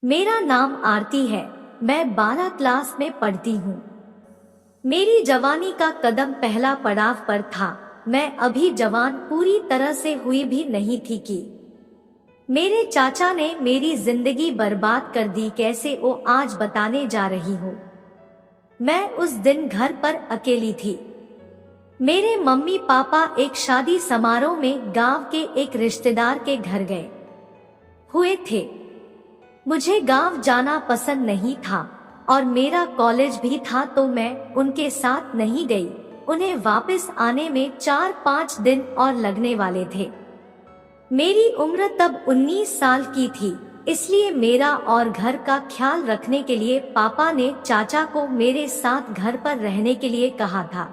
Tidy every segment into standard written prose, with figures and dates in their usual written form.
मेरा नाम आरती है। मैं 12 क्लास में पढ़ती हूँ। मेरी जवानी का कदम पहला पड़ाव पर था। मैं अभी जवान पूरी तरह से हुई भी नहीं थी कि मेरे चाचा ने मेरी जिंदगी बर्बाद कर दी। कैसे वो आज बताने जा रही हूँ। मैं उस दिन घर पर अकेली थी। मेरे मम्मी पापा एक शादी समारोह में गांव के एक रिश्तेदार के घर गए हुए थे। मुझे गांव जाना पसंद नहीं था और मेरा कॉलेज भी था, तो मैं उनके साथ नहीं गई। उन्हें वापस आने में 4-5 दिन और लगने वाले थे। मेरी उम्र तब 19 साल की थी, इसलिए मेरा और घर का ख्याल रखने के लिए पापा ने चाचा को मेरे साथ घर पर रहने के लिए कहा था।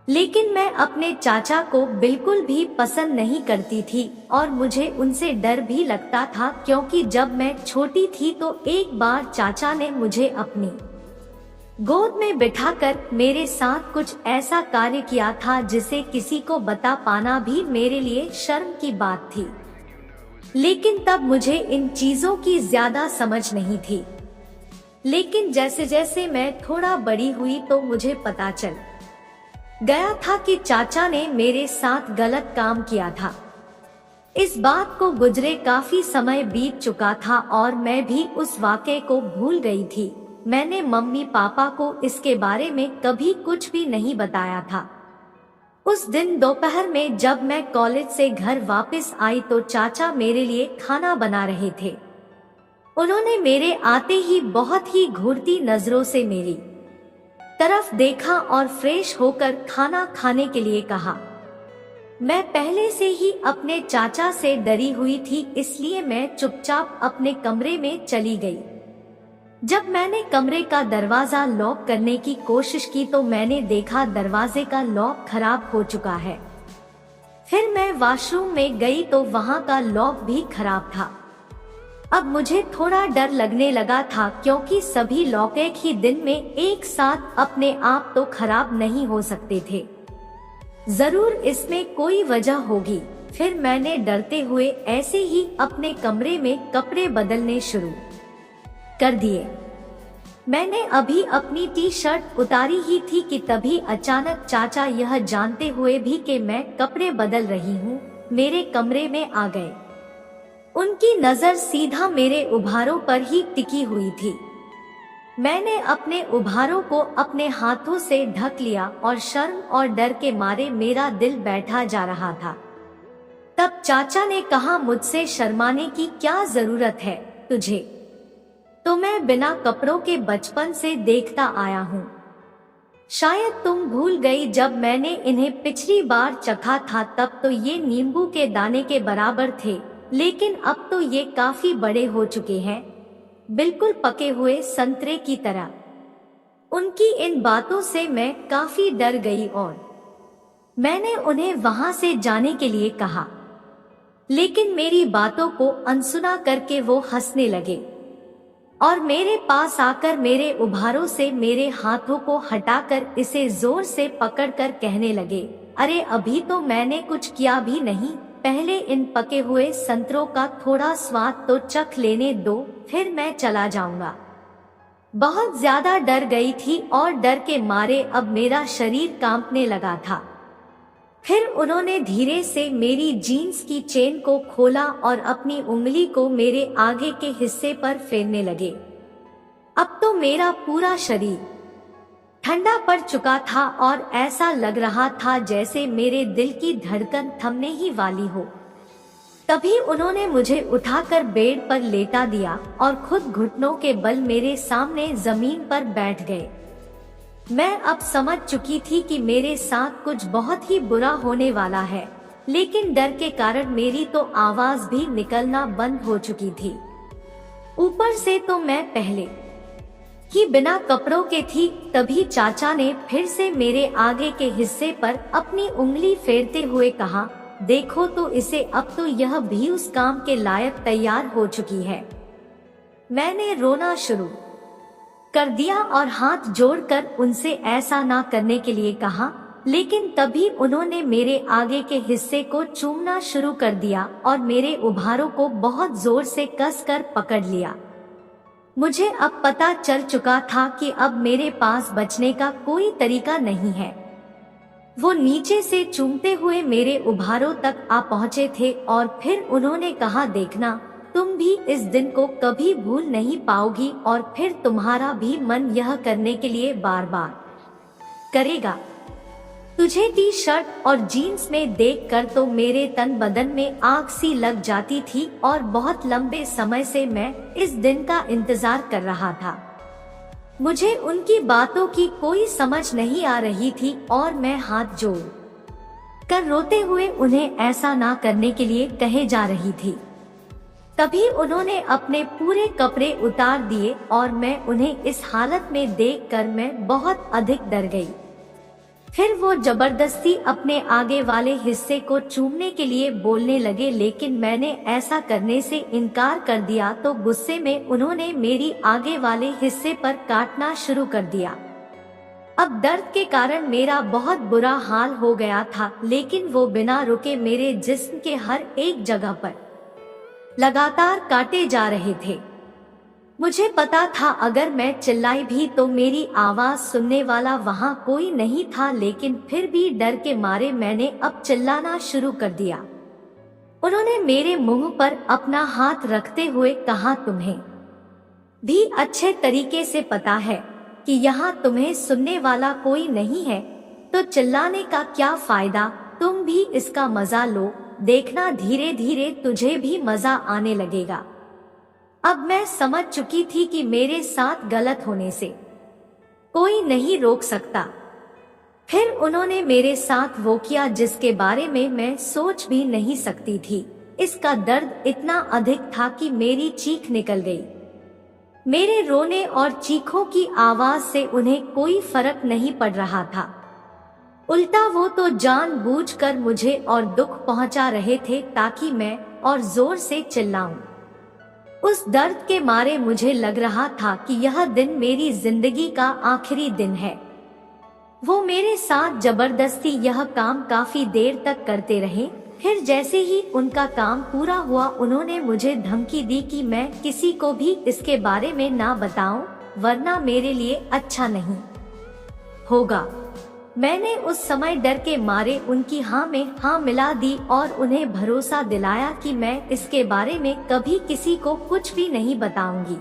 लेकिन मैं अपने चाचा को बिल्कुल भी पसंद नहीं करती थी और मुझे उनसे डर भी लगता था, क्योंकि जब मैं छोटी थी तो एक बार चाचा ने मुझे अपनी गोद में बिठाकर मेरे साथ कुछ ऐसा कार्य किया था जिसे किसी को बता पाना भी मेरे लिए शर्म की बात थी। लेकिन तब मुझे इन चीजों की ज्यादा समझ नहीं थी। लेकिन जैसे जैसे मैं थोड़ा बड़ी हुई तो मुझे पता चल गया था कि चाचा ने मेरे साथ गलत काम किया था। इस बात को गुजरे काफी समय बीत चुका था और मैं भी उस वाक़ये को भूल गई थी। मैंने मम्मी पापा को इसके बारे में कभी कुछ भी नहीं बताया था। उस दिन दोपहर में जब मैं कॉलेज से घर वापस आई तो चाचा मेरे लिए खाना बना रहे थे। उन्होंने मेरे आते ही बहुत ही घूरती नजरों से मेरी तरफ देखा और फ्रेश होकर खाना खाने के लिए कहा। मैं पहले से ही अपने चाचा से डरी हुई थी, इसलिए मैं चुपचाप अपने कमरे में चली गई। जब मैंने कमरे का दरवाजा लॉक करने की कोशिश की तो मैंने देखा दरवाजे का लॉक खराब हो चुका है। फिर मैं वॉशरूम में गई तो वहां का लॉक भी खराब था। अब मुझे थोड़ा डर लगने लगा था, क्योंकि सभी लॉक एक ही दिन में एक साथ अपने आप तो खराब नहीं हो सकते थे। जरूर इसमें कोई वजह होगी। फिर मैंने डरते हुए ऐसे ही अपने कमरे में कपड़े बदलने शुरू कर दिए। मैंने अभी अपनी टी शर्ट उतारी ही थी कि तभी अचानक चाचा, यह जानते हुए भी कि मैं कपड़े बदल रही हूँ, मेरे कमरे में आ गए। उनकी नजर सीधा मेरे उभारों पर ही टिकी हुई थी। मैंने अपने उभारों को अपने हाथों से ढक लिया और शर्म और डर के मारे मेरा दिल बैठा जा रहा था। तब चाचा ने कहा, मुझसे शर्माने की क्या जरूरत है तुझे, तो मैं बिना कपड़ों के बचपन से देखता आया हूँ। शायद तुम भूल गई, जब मैंने इन्हें पिछली बार चखा था तब तो ये नींबू के दाने के बराबर थे, लेकिन अब तो ये काफी बड़े हो चुके हैं, बिल्कुल पके हुए संतरे की तरह। उनकी इन बातों से मैं काफी डर गई और मैंने उन्हें वहां से जाने के लिए कहा, लेकिन मेरी बातों को अनसुना करके वो हंसने लगे और मेरे पास आकर मेरे उभारों से मेरे हाथों को हटाकर इसे जोर से पकड़कर कहने लगे, अरे अभी तो मैंने कुछ किया भी नहीं, पहले इन पके हुए संतरों का थोड़ा स्वाद तो चख लेने दो, फिर मैं चला जाऊंगा। बहुत ज्यादा डर गई थी और डर के मारे अब मेरा शरीर कांपने लगा था। फिर उन्होंने धीरे से मेरी जीन्स की चेन को खोला और अपनी उंगली को मेरे आगे के हिस्से पर फेरने लगे। अब तो मेरा पूरा शरीर ठंडा पड़ चुका था और ऐसा लग रहा था जैसे मेरे दिल की धड़कन थमने ही वाली हो। तभी उन्होंने मुझे उठाकर बेड पर लेटा दिया और खुद घुटनों के बल मेरे सामने जमीन पर बैठ गए। मैं अब समझ चुकी थी कि मेरे साथ कुछ बहुत ही बुरा होने वाला है, लेकिन डर के कारण मेरी तो आवाज भी निकलना बंद हो चुकी थी। ऊपर से तो मैं पहले ही बिना कपड़ों के थी। तभी चाचा ने फिर से मेरे आगे के हिस्से पर अपनी उंगली फेरते हुए कहा, देखो तो इसे, अब तो यह भी उस काम के लायक तैयार हो चुकी है। मैंने रोना शुरू कर दिया और हाथ जोड़कर उनसे ऐसा ना करने के लिए कहा, लेकिन तभी उन्होंने मेरे आगे के हिस्से को चूमना शुरू कर दिया और मेरे उभारों को बहुत जोर से कसकर पकड़ लिया। मुझे अब पता चल चुका था कि अब मेरे पास बचने का कोई तरीका नहीं है। वो नीचे से चूमते हुए मेरे उभारों तक आ पहुँचे थे और फिर उन्होंने कहा, देखना, तुम भी इस दिन को कभी भूल नहीं पाओगी और फिर तुम्हारा भी मन यह करने के लिए बार बार करेगा। तुझे टी शर्ट और जीन्स में देखकर तो मेरे तन बदन में आग सी लग जाती थी और बहुत लंबे समय से मैं इस दिन का इंतजार कर रहा था। मुझे उनकी बातों की कोई समझ नहीं आ रही थी और मैं हाथ जोड़ कर रोते हुए उन्हें ऐसा ना करने के लिए कहे जा रही थी। तभी उन्होंने अपने पूरे कपड़े उतार दिए और मैं उन्हें इस हालत में देखकर मैं बहुत अधिक डर गई। फिर वो जबरदस्ती अपने आगे वाले हिस्से को चूमने के लिए बोलने लगे, लेकिन मैंने ऐसा करने से इनकार कर दिया तो गुस्से में उन्होंने मेरी आगे वाले हिस्से पर काटना शुरू कर दिया। अब दर्द के कारण मेरा बहुत बुरा हाल हो गया था, लेकिन वो बिना रुके मेरे जिस्म के हर एक जगह पर लगातार काटे जा रहे थे। मुझे पता था अगर मैं चिल्लाई भी तो मेरी आवाज सुनने वाला वहाँ कोई नहीं था, लेकिन फिर भी डर के मारे मैंने अब चिल्लाना शुरू कर दिया। उन्होंने मेरे मुंह पर अपना हाथ रखते हुए कहा, तुम्हें भी अच्छे तरीके से पता है कि यहाँ तुम्हें सुनने वाला कोई नहीं है, तो चिल्लाने का क्या फायदा, तुम भी इसका मजा लो, देखना धीरे धीरे तुझे भी मजा आने लगेगा। अब मैं समझ चुकी थी कि मेरे साथ गलत होने से कोई नहीं रोक सकता। फिर उन्होंने मेरे साथ वो किया जिसके बारे में मैं सोच भी नहीं सकती थी। इसका दर्द इतना अधिक था कि मेरी चीख निकल गई। मेरे रोने और चीखों की आवाज से उन्हें कोई फर्क नहीं पड़ रहा था। उल्टा वो तो जानबूझकर मुझे और दुख पहुंचा रहे थे ताकि मैं और जोर से चिल्लाऊं। उस दर्द के मारे मुझे लग रहा था कि यह दिन मेरी जिंदगी का आखिरी दिन है। वो मेरे साथ जबरदस्ती यह काम काफी देर तक करते रहे। फिर जैसे ही उनका काम पूरा हुआ उन्होंने मुझे धमकी दी कि मैं किसी को भी इसके बारे में ना बताऊं, वरना मेरे लिए अच्छा नहीं होगा। मैंने उस समय डर के मारे उनकी हाँ में हाँ मिला दी और उन्हें भरोसा दिलाया कि मैं इसके बारे में कभी किसी को कुछ भी नहीं बताऊंगी।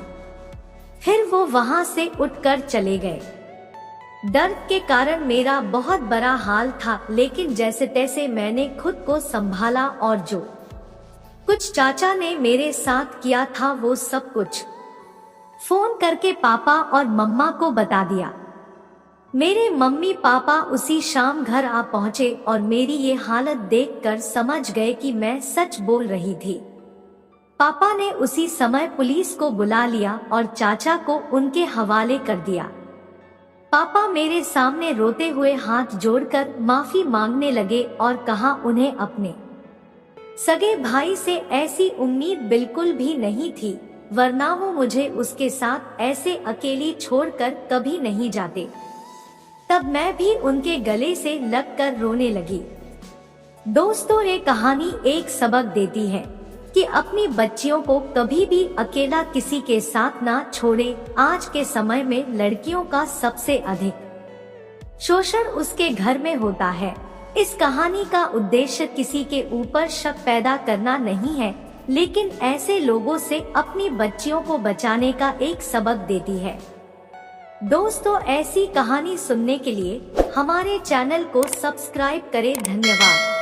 फिर वो वहाँ से उठकर चले गए। दर्द के कारण मेरा बहुत बुरा हाल था, लेकिन जैसे तैसे मैंने खुद को संभाला और जो कुछ चाचा ने मेरे साथ किया था वो सब कुछ फोन करके पापा और मम्मा को बता दिया। मेरे मम्मी पापा उसी शाम घर आ पहुँचे और मेरी ये हालत देखकर समझ गए कि मैं सच बोल रही थी। पापा ने उसी समय पुलिस को बुला लिया और चाचा को उनके हवाले कर दिया। पापा मेरे सामने रोते हुए हाथ जोड़कर माफी मांगने लगे और कहा उन्हें अपने सगे भाई से ऐसी उम्मीद बिल्कुल भी नहीं थी, वरना वो मुझे उसके साथ ऐसे अकेली छोड़कर कभी नहीं जाते। तब मैं भी उनके गले से लगकर रोने लगी। दोस्तों, ये कहानी एक सबक देती है कि अपनी बच्चियों को कभी भी अकेला किसी के साथ ना छोड़े। आज के समय में लड़कियों का सबसे अधिक शोषण उसके घर में होता है। इस कहानी का उद्देश्य किसी के ऊपर शक पैदा करना नहीं है, लेकिन ऐसे लोगों से अपनी बच्चियों को बचाने का एक सबक देती है। दोस्तों, ऐसी कहानी सुनने के लिए हमारे चैनल को सब्सक्राइब करें। धन्यवाद।